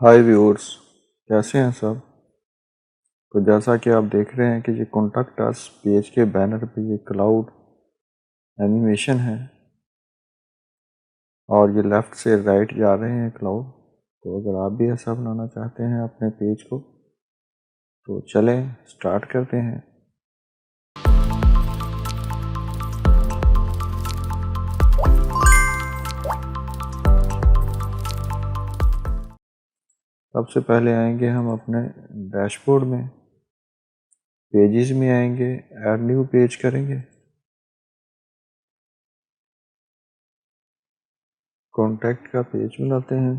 हाय viewers, कैसे हैं सब। तो जैसा कि आप देख रहे हैं कि ये कॉन्टैक्ट अस पेज के बैनर पे ये क्लाउड एनिमेशन है और ये लेफ़्ट से राइट जा रहे हैं क्लाउड। तो अगर आप भी ऐसा बनाना चाहते हैं अपने पेज को तो चलें स्टार्ट करते हैं। सबसे पहले आएंगे हम अपने डैशबोर्ड में, पेजेस में आएंगे, ऐड न्यू पेज करेंगे, कॉन्टैक्ट का पेज बनाते हैं।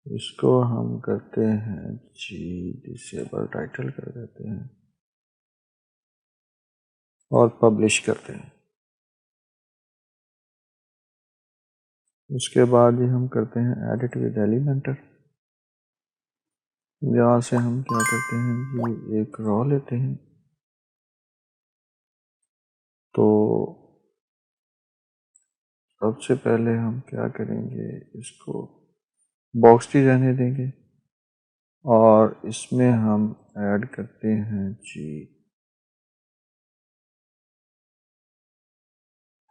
इसको हम करते हैं जी डिसेबल, टाइटल कर देते हैं और पब्लिश करते हैं। उसके बाद ही हम करते हैं एडिट विद एलिमेंटर। यहाँ से हम क्या करते हैं जी एक रॉ लेते हैं। तो सबसे पहले हम क्या करेंगे, इसको बॉक्स ही रहने देंगे और इसमें हम ऐड करते हैं जी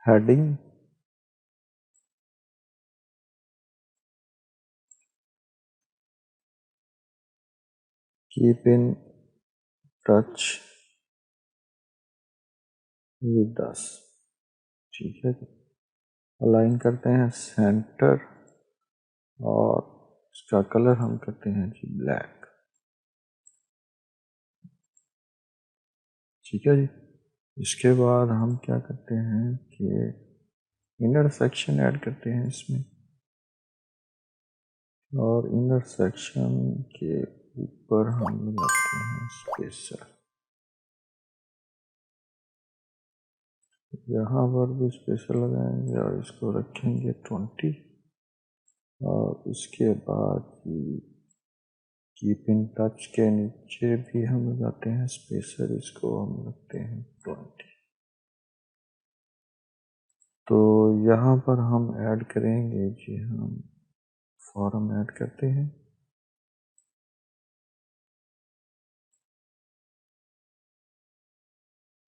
heading. Keep in touch with us, ठीक है। अलाइन करते हैं सेंटर और इसका कलर हम करते हैं जी ब्लैक, ठीक है जी। इसके बाद हम क्या करते हैं कि इनर सेक्शन ऐड करते हैं इसमें और इनर सेक्शन के ऊपर हम लगाते हैं स्पेसर। यहाँ पर भी स्पेसर लगाएंगे और इसको रखेंगे 20 और इसके बाद कीप इन टच के नीचे भी हम लगाते हैं स्पेसर, इसको हम रखते हैं 20। तो यहाँ पर हम ऐड करेंगे जी, हम फॉर्म ऐड करते हैं।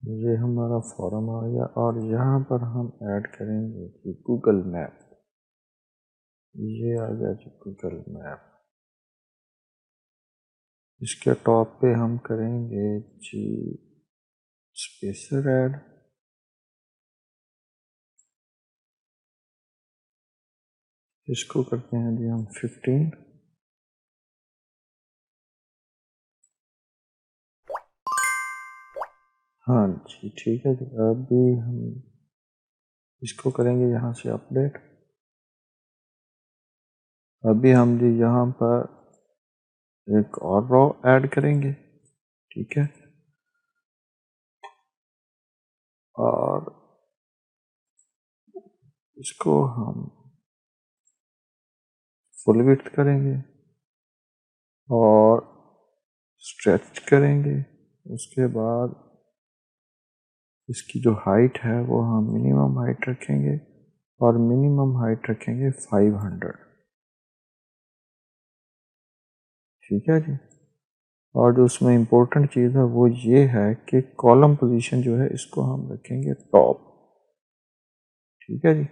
ये हमारा फॉर्म आ गया और यहाँ पर हम ऐड करेंगे कि गूगल मैप। ये आ गया जी गूगल मैप। इसके टॉप पे हम करेंगे जी स्पेसर ऐड। इसको करते हैं जी हम 15। हाँ जी ठीक है जी। अभी हम इसको करेंगे यहाँ से अपडेट। अभी हम जी यहाँ पर एक और रॉ ऐड करेंगे, ठीक है। और इसको हम फुल विड्थ करेंगे और स्ट्रेच करेंगे। उसके बाद इसकी जो हाइट है वो हम मिनिमम हाइट रखेंगे और मिनिमम हाइट रखेंगे 500, ठीक है जी। और जो उसमें इम्पोर्टेंट चीज़ है वो ये है कि कॉलम पोजीशन जो है इसको हम रखेंगे टॉप, ठीक है जी।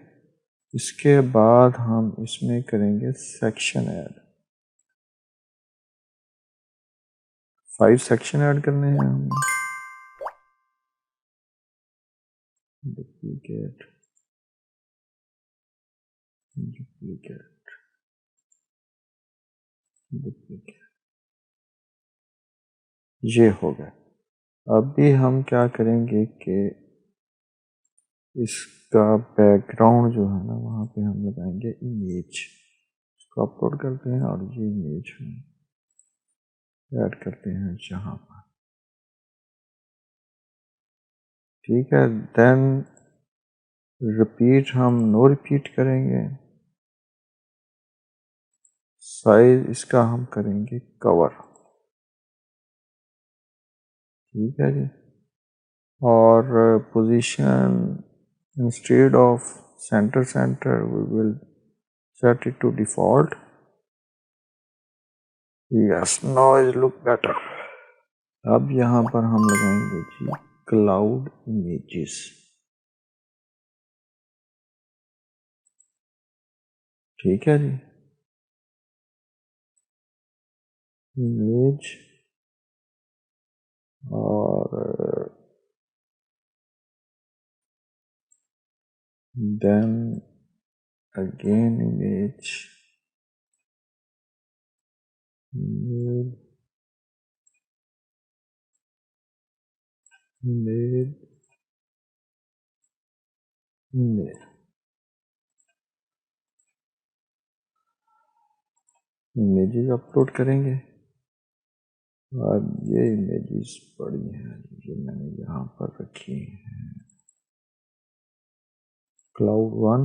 इसके बाद हम इसमें करेंगे सेक्शन ऐड। 5 सेक्शन ऐड करने हैं हमें। डुप्लीकेट, डुप्लीकेट, डुप्लीकेट, ये हो गया। अभी हम क्या करेंगे कि इसका बैकग्राउंड जो है ना वहाँ पे हम लगाएंगे इमेज। इसको अपलोड करते हैं और ये इमेज हम ऐड करते हैं यहाँ पर, ठीक है। देन रिपीट हम नो रिपीट करेंगे। साइज इसका हम करेंगे कवर, ठीक है जी। और position instead of centre we will set it to default yes, now it look better. अब यहाँ पर हम लगाएंगे जी क्लाउड इमेजेस। ठीक है जी, इमेज और then again image, image, image, image, images upload करेंगे। और ये इमेजेस पड़ी हैं जो मैंने यहाँ पर रखी हैं, क्लाउड 1।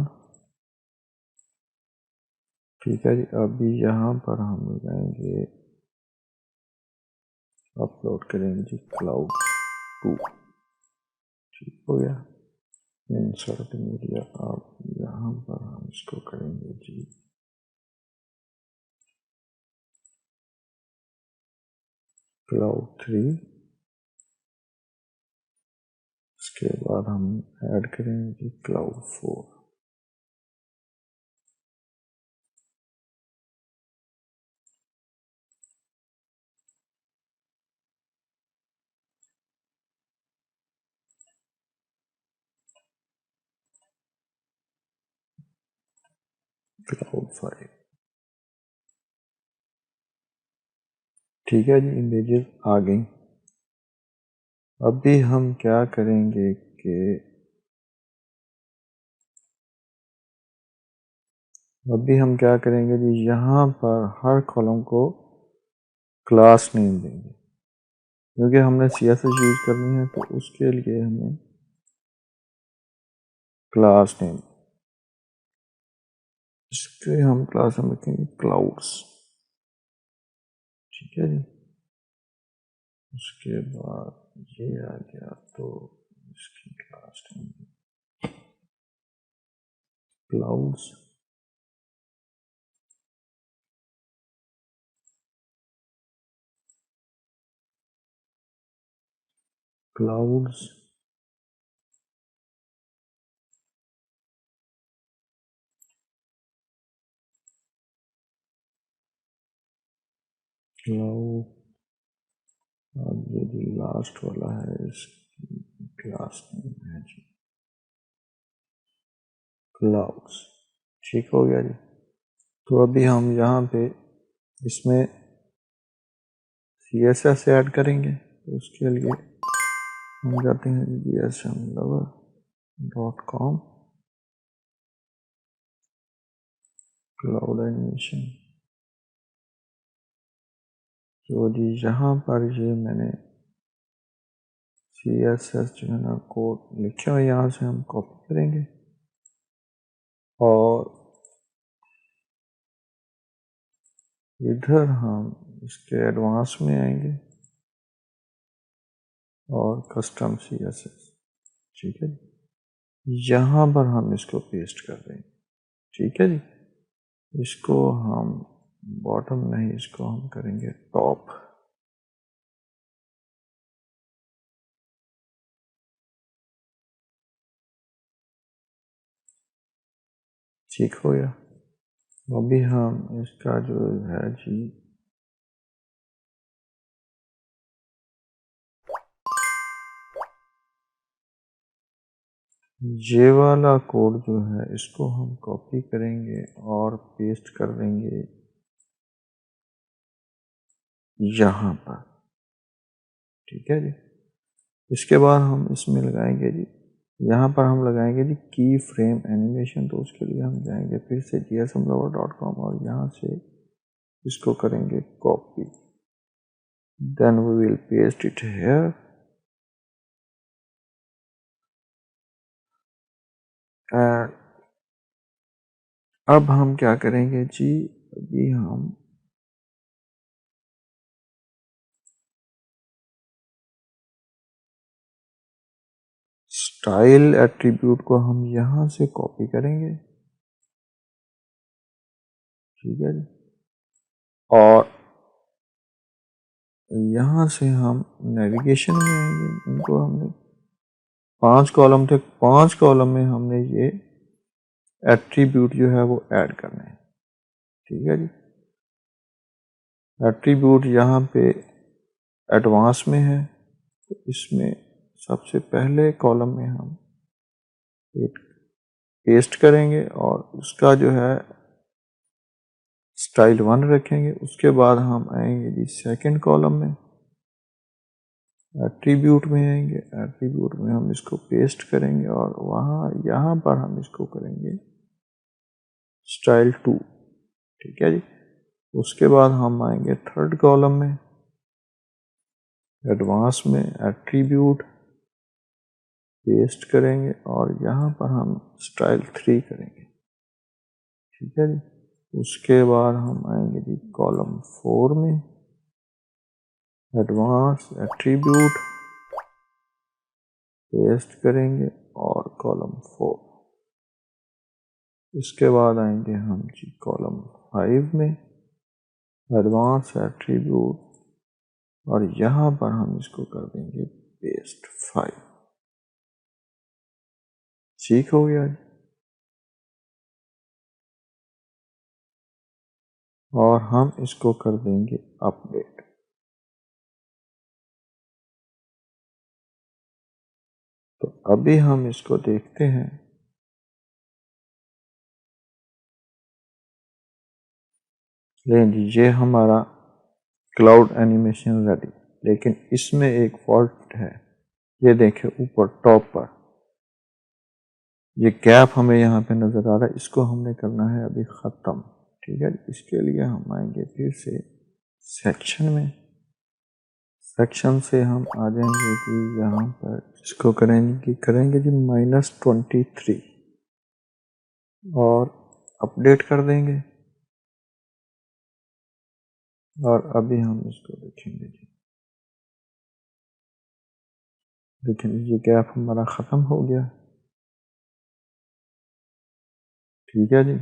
ठीक है जी, अभी यहाँ पर हम लगाएंगे, अपलोड करेंगे जी क्लाउड 2। ठीक हो गया, इंसर्ट मीडिया। अब यहाँ पर हम इसको करेंगे जी क्लाउड 3। इसके बाद हम ऐड करेंगे जी क्लाउड 4। क्लाउड 5। ठीक है जी, इमेजेस आ गई। अभी हम क्या करेंगे कि जी यहाँ पर हर कॉलम को क्लास नेम देंगे, क्योंकि हमने CSS यूज करनी है तो उसके लिए हमें क्लास नेम, इसके हम क्लास में रखेंगे क्लाउड्स। ठीक है जी, उसके बाद ये आ गया तो इसकी class name clouds. Clouds cloud, अब ये जो लास्ट वाला है इसकी क्लास नेम है जी क्लाउड्स। ठीक हो गया जी। तो अभी हम यहाँ पे इसमें CSS ऐड करेंगे, तो उसके लिए हम जाते हैं gsmlover.com क्लाउड एनिमेशन। तो जी यहाँ पर ये मैंने CSS जो है ना कोड लिखे हुए, यहाँ से हम कॉपी करेंगे और इधर हम इसके एडवांस में आएंगे और कस्टम CSS। ठीक है, यहाँ पर हम इसको पेस्ट कर देंगे। ठीक है जी, इसको हम बॉटम नहीं, इसको हम करेंगे टॉप। ठीक हो गया। अभी हम इसका जो है जी ये वाला कोड जो है इसको हम कॉपी करेंगे और पेस्ट कर देंगे यहाँ पर। ठीक है जी, इसके बाद हम इसमें लगाएंगे जी, यहाँ पर हम लगाएंगे जी की फ्रेम एनिमेशन। तो उसके लिए हम जाएंगे फिर से gsmlover.com और यहाँ से इसको करेंगे copy, then we will paste it here and अब हम क्या करेंगे जी, अभी हम स्टाइल एट्रीब्यूट को हम यहाँ से कॉपी करेंगे। ठीक है जी, और यहाँ से हम नेविगेशन में आएंगे। इनको हमने 5 कॉलम थे, 5 कॉलम में हमने ये एट्रीब्यूट जो है वो ऐड करना है। ठीक है जी। एट्रीब्यूट यहाँ पे एडवांस में है, तो इसमें सबसे पहले कॉलम में हम पेस्ट करेंगे और उसका जो है स्टाइल 1 रखेंगे। उसके बाद हम आएंगे जी सेकंड कॉलम में, एट्रीब्यूट में आएंगे। एट्रीब्यूट में हम इसको पेस्ट करेंगे और वहाँ यहाँ पर हम इसको करेंगे स्टाइल 2। ठीक है जी। उसके बाद हम आएंगे थर्ड कॉलम में, एडवांस में एट्रीब्यूट पेस्ट करेंगे और यहाँ पर हम स्टाइल 3 करेंगे। ठीक है जी। उसके बाद हम आएंगे जी कॉलम 4 में, एडवांस एट्रीब्यूट पेस्ट करेंगे और कॉलम 4। इसके बाद आएंगे हम जी कॉलम 5 में, एडवांस एट्रीब्यूट और यहाँ पर हम इसको कर देंगे पेस्ट 5। ठीक हो गया। और हम इसको कर देंगे अपडेट। तो अभी हम इसको देखते हैं। ये हमारा क्लाउड एनिमेशन रेडी, लेकिन इसमें एक फॉल्ट है। ये देखें ऊपर टॉप पर ये गैप हमें यहाँ पे नज़र आ रहा है, इसको हमने करना है अभी ख़त्म। ठीक है। इसके लिए हम आएंगे फिर से सेक्शन में, सेक्शन से हम आ जाएंगे कि यहाँ पर इसको करेंगे जी -23 और अपडेट कर देंगे। और अभी हम इसको देखेंगे जी, देखें ये गैप हमारा ख़त्म हो गया। ठीक है जी।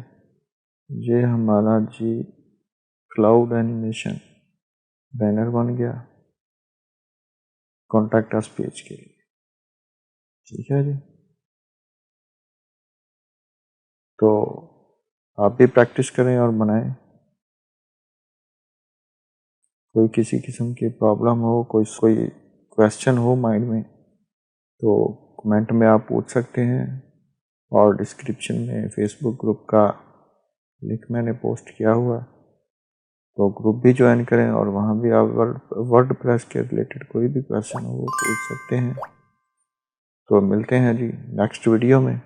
ये हमारा जी क्लाउड एनिमेशन बैनर बन गया कॉन्टैक्ट अस पेज के लिए। ठीक है जी। तो आप भी प्रैक्टिस करें और बनाएं। कोई किसी किस्म की प्रॉब्लम हो, कोई क्वेश्चन हो माइंड में, तो कमेंट में आप पूछ सकते हैं। और डिस्क्रिप्शन में फेसबुक ग्रुप का लिंक मैंने पोस्ट किया हुआ, तो ग्रुप भी ज्वाइन करें और वहाँ भी आप वर्डप्रेस के रिलेटेड कोई भी क्वेश्चन हो वो पूछ सकते हैं। तो मिलते हैं जी नेक्स्ट वीडियो में।